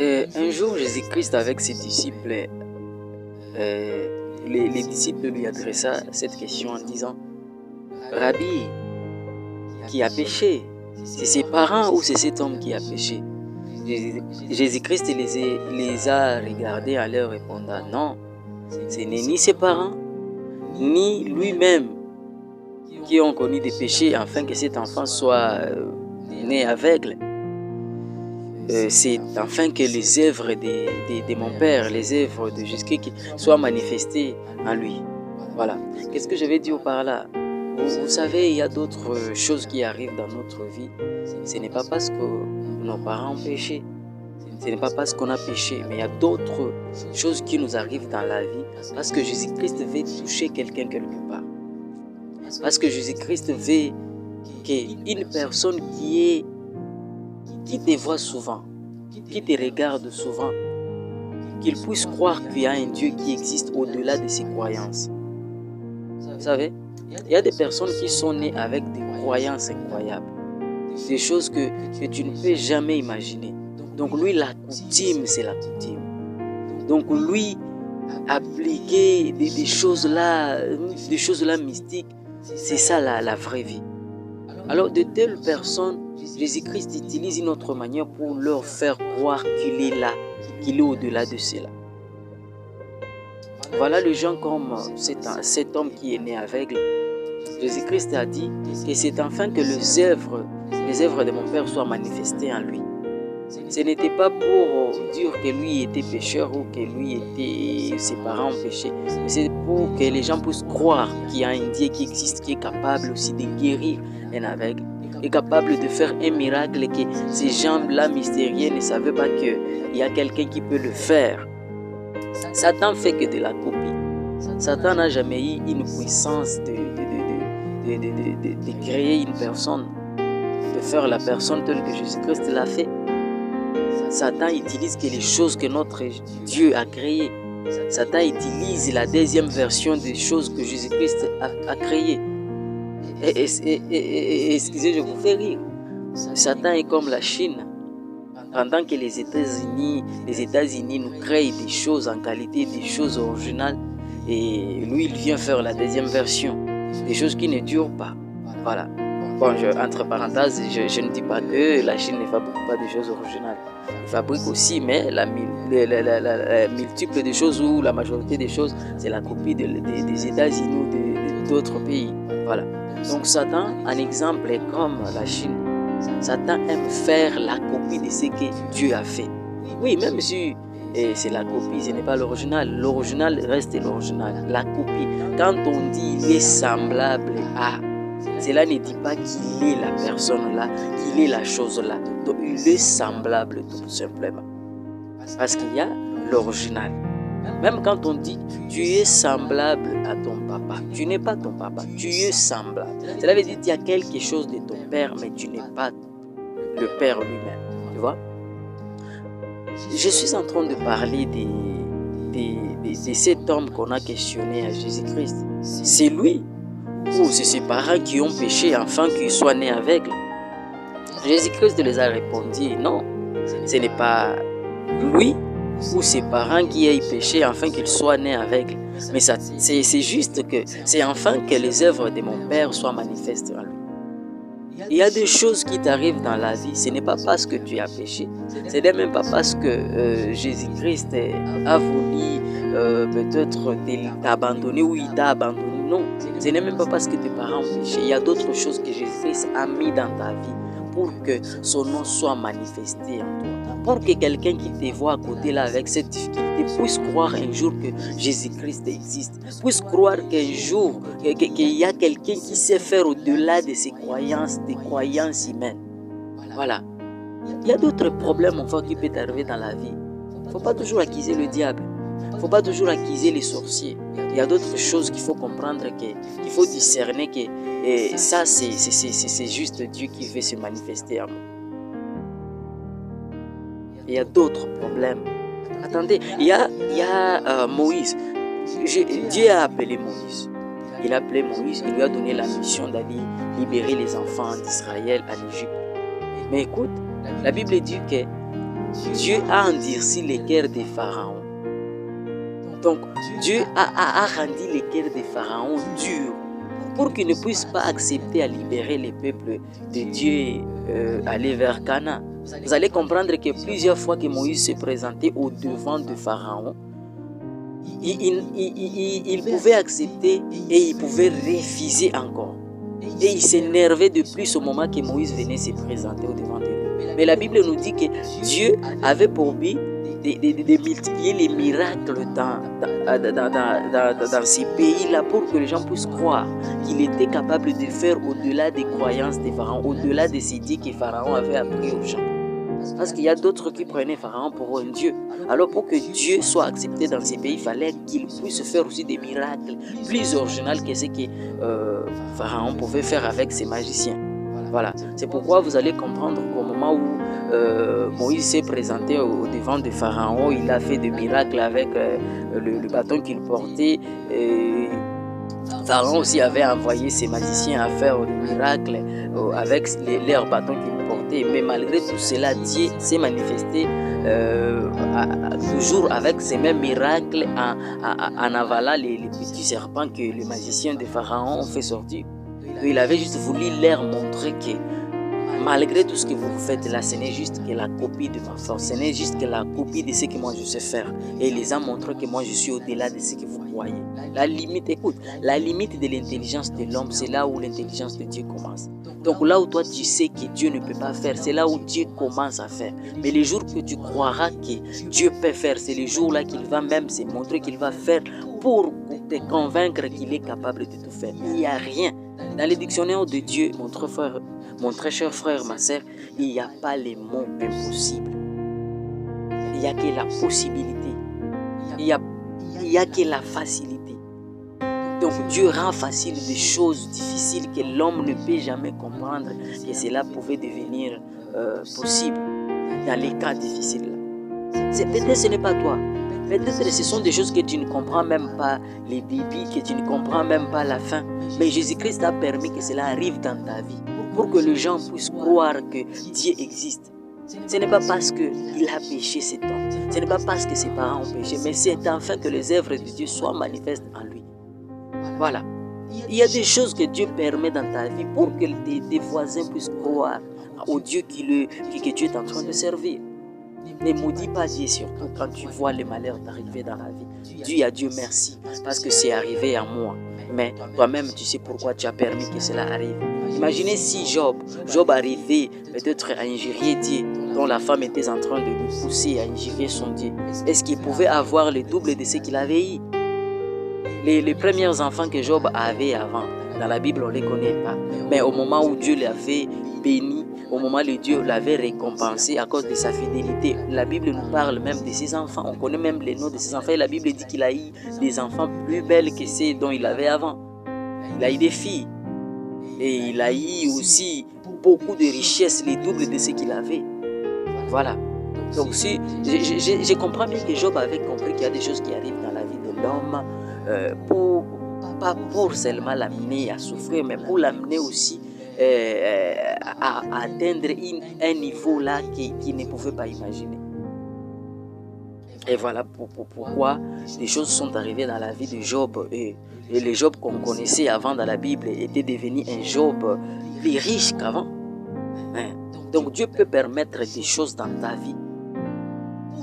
Un jour, Jésus-Christ avec ses disciples, les disciples lui adressa cette question en disant: Rabbi, qui a péché? C'est ses parents ou c'est cet homme qui a péché? Jésus-Christ les a regardés en leur répondant: non, ce n'est ni ses parents, ni lui-même qui ont connu des péchés afin que cet enfant soit né aveugle. C'est afin que les œuvres de mon Père, les œuvres de Jésus-Christ soient manifestées en lui. Voilà. Qu'est-ce que je vais dire par là? Vous savez, il y a d'autres choses qui arrivent dans notre vie. Ce n'est pas parce que nos parents ont péché, ce n'est pas parce qu'on a péché, mais il y a d'autres choses qui nous arrivent dans la vie parce que Jésus-Christ veut toucher quelqu'un quelque part. Parce que Jésus-Christ veut qu'une personne qui te voit souvent, qui te regarde souvent, qu'il puisse croire qu'il y a un Dieu qui existe au-delà de ses croyances. Vous savez, il y a des personnes qui sont nées avec des croyances incroyables, des choses que tu ne peux jamais imaginer. Donc lui, la coutume, c'est la coutume. Donc lui, appliquer des choses là mystiques, c'est ça la vraie vie. Alors de telles personnes, Jésus-Christ utilise une autre manière pour leur faire croire qu'il est là, qu'il est au-delà de cela. Voilà les gens comme cet homme qui est né aveugle. Jésus-Christ a dit que c'est afin que les œuvres de mon Père soient manifestées en lui. Ce n'était pas pour dire que lui était pécheur ou que ses parents ont péché, mais c'est pour que les gens puissent croire qu'il y a un Dieu qui existe, qui est capable aussi de guérir un aveugle, est capable de faire un miracle que ces gens-là mystérieux ne savaient pas qu'il y a quelqu'un qui peut le faire. Satan fait que de la copie. Satan n'a jamais eu une puissance de créer une personne, de faire la personne telle que Jésus-Christ l'a fait. Satan utilise que les choses que notre Dieu a créées. Satan utilise la deuxième version des choses que Jésus-Christ a créées. Excusez, je vous fais rire. Satan est comme la Chine. Pendant que les États-Unis nous créent des choses en qualité, des choses originales, et lui, il vient faire la deuxième version, des choses qui ne durent pas. Voilà. Bon, entre parenthèses, je ne dis pas que la Chine ne fabrique pas de choses originales. Elle fabrique aussi, mais la multiple des choses ou la majorité des choses, c'est la copie des États-Unis ou d'autres pays. Voilà. Donc Satan, un exemple, est comme la Chine. Satan aime faire la copie de ce que Dieu a fait. Oui, même si c'est la copie, ce n'est pas l'original. L'original reste l'original. La copie, quand on dit il est semblable à, cela ne dit pas qu'il est la personne là, qu'il est la chose là. Donc il est semblable tout simplement. Parce qu'il y a l'original. Même quand on dit tu es semblable à ton papa, tu n'es pas ton papa, tu es semblable. Cela veut dire qu'il y a quelque chose de ton père, mais tu n'es pas le père lui-même. Tu vois? Je suis en train de parler de cet homme qu'on a questionné à Jésus-Christ. C'est lui ou c'est ses parents qui ont péché afin qu'il soit né aveugle? Jésus-Christ les a répondu: non, ce n'est pas lui ou ses parents qui aient péché afin qu'il soit né aveugle. Mais c'est juste que c'est afin que les œuvres de mon Père soient manifestes en lui. Il y a des choses qui t'arrivent dans la vie, ce n'est pas parce que tu as péché, ce n'est même pas parce que Jésus-Christ a voulu peut-être t'abandonner ou il t'a abandonné. Non, ce n'est même pas parce que tes parents ont péché. Il y a d'autres choses que Jésus-Christ a mis dans ta vie pour que son nom soit manifesté en toi. Pour que quelqu'un qui te voit à côté là avec cette difficulté puisse croire un jour que Jésus-Christ existe. Puisse croire qu'un jour, qu'il y a quelqu'un qui sait faire au-delà de ses croyances, des croyances humaines. Voilà. Il y a d'autres problèmes enfin qui peuvent arriver dans la vie. Il ne faut pas toujours accuser le diable. Il ne faut pas toujours accuser les sorciers. Il y a d'autres choses qu'il faut comprendre, qu'il faut discerner que ça, c'est juste Dieu qui veut se manifester en nous. Il y a d'autres problèmes. Attendez, il y a Moïse. Dieu a appelé Moïse. Il a appelé Moïse, il lui a donné la mission d'aller libérer les enfants d'Israël en Égypte. Mais écoute, la Bible dit que Dieu a endurci les cœurs des pharaons. Donc, Dieu a rendu les cœurs des pharaons durs pour qu'ils ne puissent pas accepter à libérer les peuples de Dieu et aller vers Canaan. Vous allez comprendre que plusieurs fois que Moïse se présentait au devant de Pharaon, il pouvait accepter et il pouvait refuser encore. Et il s'énervait de plus au moment que Moïse venait se présenter au devant de lui. Mais la Bible nous dit que Dieu avait pour but de multiplier les miracles dans ces pays-là pour que les gens puissent croire qu'il était capable de faire au-delà des croyances des pharaons, au-delà des idées que Pharaon avait appris aux gens. Parce qu'il y a d'autres qui prenaient Pharaon pour un Dieu. Alors pour que Dieu soit accepté dans ces pays, il fallait qu'il puisse faire aussi des miracles plus originaux que ce que Pharaon pouvait faire avec ses magiciens. Voilà, c'est pourquoi vous allez comprendre qu'au moment où Moïse s'est présenté au devant de Pharaon, il a fait des miracles avec le bâton qu'il portait. Pharaon aussi avait envoyé ses magiciens à faire des miracles avec leurs bâtons qu'ils portaient. Mais malgré tout cela, Dieu s'est manifesté toujours avec ces mêmes miracles en avalant les petits serpents que les magiciens de Pharaon ont fait sortir. Il avait juste voulu leur montrer que malgré tout ce que vous faites là, ce n'est juste que la copie de ma force, ce n'est juste que la copie de ce que moi je sais faire. Et il les a montré que moi je suis au-delà de ce que vous croyez. La limite, écoute, la limite de l'intelligence de l'homme, c'est là où l'intelligence de Dieu commence. Donc là où toi tu sais que Dieu ne peut pas faire, c'est là où Dieu commence à faire. Mais les jours que tu croiras que Dieu peut faire, c'est les jours-là qu'il va même se montrer qu'il va faire pour te convaincre qu'il est capable de tout faire. Il n'y a rien. Dans le dictionnaire de Dieu, mon très cher frère, ma sœur, il n'y a pas les mots impossibles. Il n'y a que la possibilité. Il n'y a que la facilité. Donc Dieu rend facile des choses difficiles que l'homme ne peut jamais comprendre, que cela pouvait devenir possible dans les cas difficiles. Peut-être ce n'est pas toi. Peut-être que ce sont des choses que tu ne comprends même pas, les débuts, que tu ne comprends même pas la fin. Mais Jésus-Christ a permis que cela arrive dans ta vie pour que les gens puissent croire que Dieu existe. Ce n'est pas parce qu'il a péché cet homme, ce n'est pas parce que ses parents ont péché, mais c'est enfin que les œuvres de Dieu soient manifestes en lui. Voilà. Il y a des choses que Dieu permet dans ta vie pour que tes voisins puissent croire au Dieu que Dieu est en train de servir. Ne maudis pas Dieu, surtout quand tu vois les malheurs t'arriver dans la vie. Dis à Dieu merci parce que c'est arrivé à moi. Mais toi-même, tu sais pourquoi tu as permis que cela arrive. Imaginez si Job arrivait peut-être à injurier Dieu, dont la femme était en train de le pousser à injurier son Dieu. Est-ce qu'il pouvait avoir le double de ce qu'il avait eu? Les premiers enfants que Job avait avant, dans la Bible, on ne les connaît pas. Mais au moment où Dieu l'avait béni, au moment où Dieu l'avait récompensé à cause de sa fidélité, la Bible nous parle même de ses enfants. On connaît même les noms de ses enfants. Et la Bible dit qu'il a eu des enfants plus belles que ceux dont il avait avant. Il a eu des filles. Et il a eu aussi beaucoup de richesses, les doubles de ce qu'il avait. Voilà. Donc si je comprends bien que Job avait compris qu'il y a des choses qui arrivent dans la vie de l'homme pas pour seulement l'amener à souffrir, mais pour l'amener aussi à atteindre un niveau là qu'il ne pouvait pas imaginer. Et voilà pourquoi des choses sont arrivées dans la vie de Job. Et le Job qu'on connaissait avant dans la Bible était devenu un Job plus riche qu'avant. Donc Dieu peut permettre des choses dans ta vie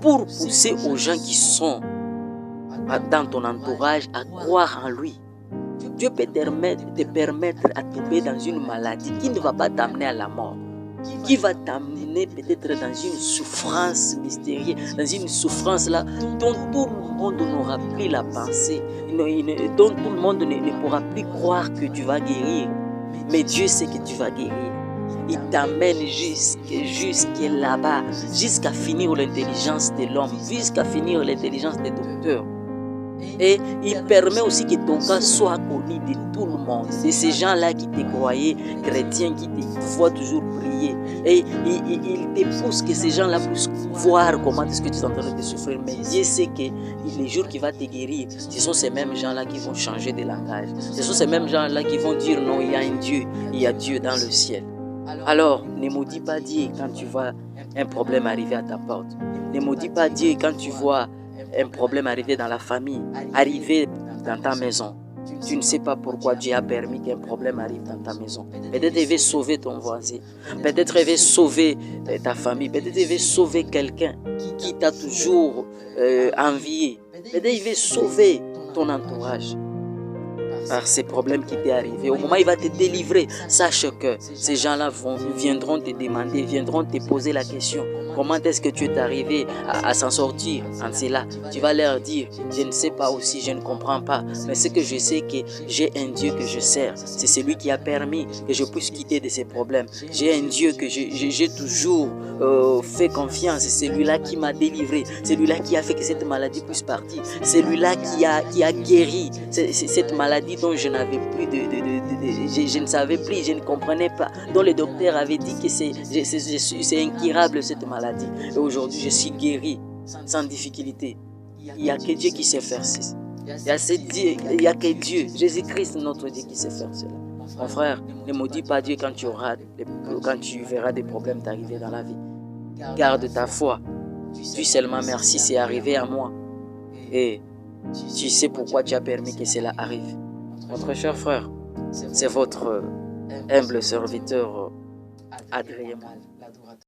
pour pousser aux gens qui sont dans ton entourage à croire en lui. Dieu peut te permettre à tomber dans une maladie qui ne va pas t'amener à la mort, qui va t'amener peut-être dans une souffrance mystérieuse, dans une souffrance là dont tout le monde n'aura plus la pensée, dont tout le monde ne pourra plus croire que tu vas guérir. Mais Dieu sait que tu vas guérir. Il t'amène jusque là-bas, jusqu'à finir l'intelligence de l'homme, jusqu'à finir l'intelligence des docteurs. Et il permet aussi que ton cas soit connu de tout le monde, de ces gens-là qui te croyaient chrétiens, qui te voient toujours prier. Et il te pousse que ces gens-là puissent voir comment est-ce que tu es en train de souffrir. Mais Dieu sait que les jours qui va te guérir, ce sont ces mêmes gens-là qui vont changer de langage. Ce sont ces mêmes gens-là qui vont dire non, il y a un Dieu, il y a Dieu dans le ciel. Alors, ne maudis pas Dieu quand tu vois un problème arriver à ta porte. Ne maudis pas Dieu quand tu vois un problème arriver dans la famille, arriver dans ta maison. Tu ne sais pas pourquoi Dieu a permis qu'un problème arrive dans ta maison. Peut-être il veut sauver ton voisin. Peut-être il veut sauver ta famille. Peut-être il veut sauver quelqu'un qui t'a toujours envié. Peut-être il veut sauver ton entourage par ces problèmes qui t'est arrivé. Au moment où il va te délivrer, sache que ces gens-là viendront te demander, viendront te poser la question. Comment est-ce que tu es arrivé à s'en sortir en cela? Tu vas leur dire, je ne sais pas aussi, je ne comprends pas. Mais ce que je sais que j'ai un Dieu que je sers. C'est celui qui a permis que je puisse quitter de ces problèmes. J'ai un Dieu que j'ai toujours fait confiance. C'est celui-là qui m'a délivré. C'est celui-là qui a fait que cette maladie puisse partir. C'est celui-là qui a guéri cette maladie dont je n'avais plus je ne savais plus, je ne comprenais pas. Dont le docteur avait dit que c'est incurable cette maladie. Et aujourd'hui, je suis guéri sans difficulté. Il n'y a que Dieu qui sait faire cela. Il n'y a que Dieu, Jésus-Christ, notre Dieu, qui sait faire cela. Mon frère, ne maudis pas Dieu quand tu verras des problèmes t'arriver dans la vie. Garde ta foi. Dis seulement merci, c'est arrivé à moi. Et tu sais pourquoi tu as permis que cela arrive. Notre cher frère, c'est votre humble serviteur Adrien.